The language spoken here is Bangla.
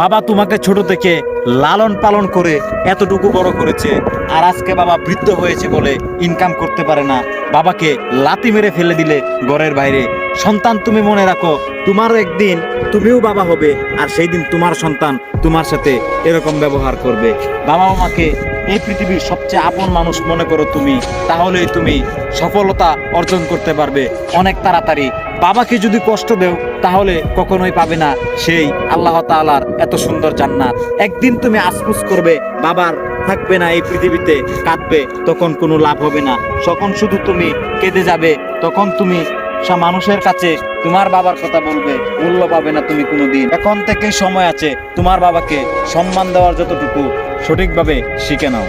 বাবা তোমাকে ছোট থেকে লালন পালন করে এতটুকু বড় করেছে, আর আজকে বাবা বৃদ্ধ হয়েছে বলে ইনকাম করতে পারে না, বাবাকে লাথি মেরে ফেলে দিলে ঘরের বাইরে। সন্তান, তুমি মনে রাখো, তোমারও একদিন তুমিও বাবা হবে, আর সেই দিন তোমার সন্তান তোমার সাথে এরকম ব্যবহার করবে। বাবা মাকে এই পৃথিবীর সবচেয়ে আপন মানুষ মনে করো তুমি, তাহলেই তুমি সফলতা অর্জন করতে পারবে অনেক তাড়াতাড়ি। বাবাকে যদি কষ্ট দেও তাহলে কখনোই পাবে না সেই আল্লাহ তাআলার এত সুন্দর জান্নাত। একদিন তুমি আফসোস করবে, বাবার থাকবে না এই পৃথিবীতে, কাঁদবে, তখন কোনো লাভ হবে না। তখন শুধু তুমি কেঁদে যাবে, তখন তুমি মানুষের কাছে তোমার বাবার কথা বলবে, মূল্য পাবে না তুমি কোনোদিন। এখন থেকে সময় আছে, তোমার বাবাকে সম্মান দেওয়ার যতটুকু সঠিকভাবে শিখে নাও।